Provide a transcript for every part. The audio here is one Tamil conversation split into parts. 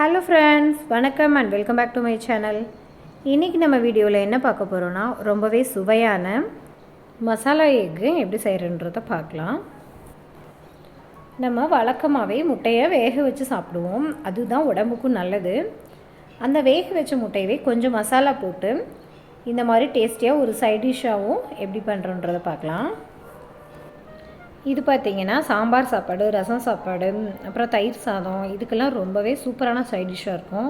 ஹலோ ஃப்ரெண்ட்ஸ், வணக்கம் and welcome back to my channel. இன்றைக்கி நம்ம வீடியோவில் என்ன பார்க்க போகிறோன்னா, ரொம்பவே சுவையான மசாலா எக்கு எப்படி செய்கிறன்றதை பார்க்கலாம். நம்ம வழக்கமாகவே முட்டையை வேக வச்சு சாப்பிடுவோம், அதுதான் உடம்புக்கும் நல்லது. அந்த வேக வச்ச முட்டையவே கொஞ்சம் மசாலா போட்டு இந்த மாதிரி டேஸ்டியாக ஒரு சைட் டிஷ்ஷாகவும் எப்படி பண்ணுறோன்றதை பார்க்கலாம். இது பார்த்திங்கன்னா சாம்பார் சாப்பாடு, ரசம் சாப்பாடு, அப்புறம் தயிர் சாதம், இதுக்கெல்லாம் ரொம்பவே சூப்பரான சைட் டிஷ்ஷாக இருக்கும்.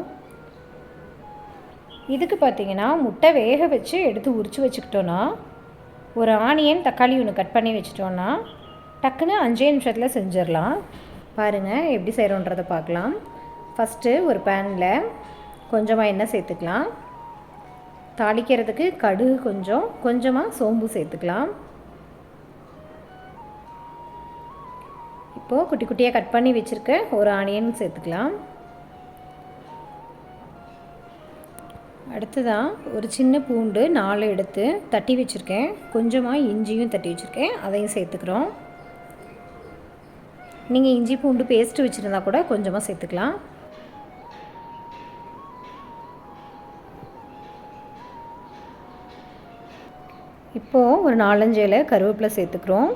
இதுக்கு பார்த்திங்கன்னா முட்டை வேக வச்சு எடுத்து உரித்து வச்சுக்கிட்டோன்னா, ஒரு ஆனியன் தக்காளி ஒன்று கட் பண்ணி வச்சிட்டோன்னா டக்குன்னு 5 நிமிஷத்தில் செஞ்சிடலாம். பாருங்கள் எப்படி செய்கிறோன்றதை பார்க்கலாம். ஃபஸ்ட்டு ஒரு பேனில் கொஞ்சமாக எண்ணெய் சேர்த்துக்கலாம். தாளிக்கிறதுக்கு கடுகு கொஞ்சமாக சோம்பு சேர்த்துக்கலாம். இப்போது குட்டி குட்டியாக கட் பண்ணி வச்சுருக்க ஒரு ஆனியன் சேர்த்துக்கலாம். அடுத்ததாக ஒரு சின்ன பூண்டு 4 எடுத்து தட்டி வச்சுருக்கேன். கொஞ்சமாக இஞ்சியும் தட்டி வச்சுருக்கேன், அதையும் சேர்த்துக்கிறோம். நீங்கள் இஞ்சி பூண்டு பேஸ்ட்டு வச்சுருந்தா கூட கொஞ்சமாக சேர்த்துக்கலாம். இப்போது ஒரு 4-5 இலை கருவேப்பிலை சேர்த்துக்கிறோம்.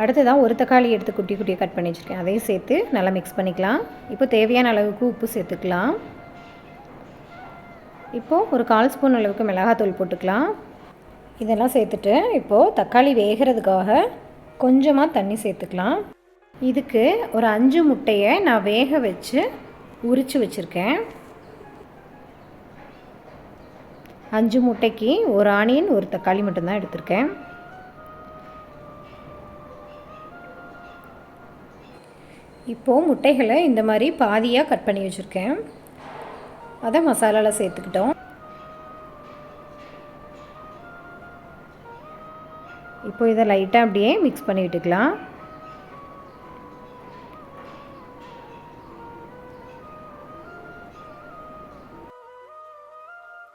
அடுத்ததான் ஒரு தக்காளி எடுத்து குட்டி குட்டியாக கட் பண்ணி வச்சுருக்கேன், அதையும் சேர்த்து நல்லா மிக்ஸ் பண்ணிக்கலாம். இப்போ தேவையான அளவுக்கு உப்பு சேர்த்துக்கலாம். இப்போது ஒரு 1/4 ஸ்பூன் அளவுக்கு மிளகாத்தூள் போட்டுக்கலாம். இதெல்லாம் சேர்த்துட்டு இப்போது தக்காளி வேகிறதுக்காக கொஞ்சமாக தண்ணி சேர்த்துக்கலாம். இதுக்கு ஒரு 5 முட்டையை நான் வேக வச்சு உரித்து வச்சுருக்கேன். 5 முட்டைக்கு ஒரு ஆனியன் ஒரு தக்காளி மட்டும்தான் எடுத்திருக்கேன். இப்போது முட்டைகளை இந்த மாதிரி பாதியாக கட் பண்ணி வச்சுருக்கேன், அதை மசாலாவில் சேர்த்துக்கிட்டோம். இப்போ இதை லைட்டாக அப்படியே மிக்ஸ் பண்ணி விட்டுக்கலாம்.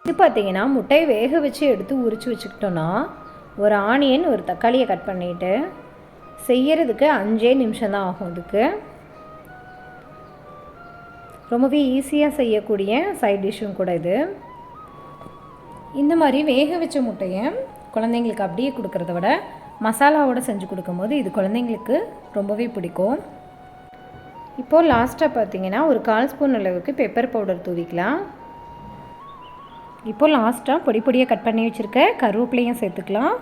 இது பார்த்திங்கன்னா முட்டையை வேக வச்சு எடுத்து உரித்து வச்சுக்கிட்டோன்னா, ஒரு ஆனியன் ஒரு தக்காளியை கட் பண்ணிவிட்டு செய்யறதுக்கு 5 நிமிஷம் தான் ஆகும். இதுக்கு ரொம்பவே ஈஸியாக செய்யக்கூடிய சைட் டிஷ்ஷும் கூட இது. இந்த மாதிரி வேக வச்ச முட்டையை குழந்தைங்களுக்கு அப்படியே கொடுக்குறத விட மசாலாவோடு செஞ்சு கொடுக்கும்போது இது குழந்தைங்களுக்கு ரொம்பவே பிடிக்கும். இப்போது லாஸ்ட்டாக பார்த்திங்கன்னா ஒரு 1/4 ஸ்பூன் அளவுக்கு பெப்பர் பவுடர் தூவிக்கலாம். இப்போது லாஸ்ட்டாக பொடி பொடியாக கட் பண்ணி வச்சுருக்க கருவேப்பிலையும் சேர்த்துக்கலாம்.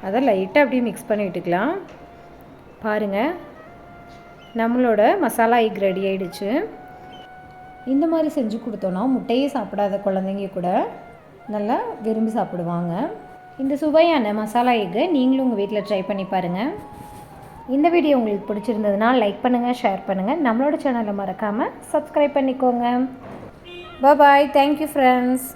அதை லைட்டாக அப்படியே மிக்ஸ் பண்ணி விட்டுக்கலாம். பாருங்கள், நம்மளோட மசாலா எக் ரெடி ஆகிடுச்சு. இந்த மாதிரி செஞ்சு கொடுத்தோன்னா முட்டையே சாப்பிடாத குழந்தைங்க கூட நல்லா விரும்பி சாப்பிடுவாங்க. இந்த சுவையான மசாலா எக்கு நீங்களும் உங்கள் வீட்டில் ட்ரை பண்ணி பாருங்கள். இந்த வீடியோ உங்களுக்கு பிடிச்சிருந்ததுன்னா லைக் பண்ணுங்கள், ஷேர் பண்ணுங்கள். நம்மளோட சேனலை மறக்காமல் சப்ஸ்கிரைப் பண்ணிக்கோங்க. பாய், தேங்க்யூ ஃப்ரெண்ட்ஸ்.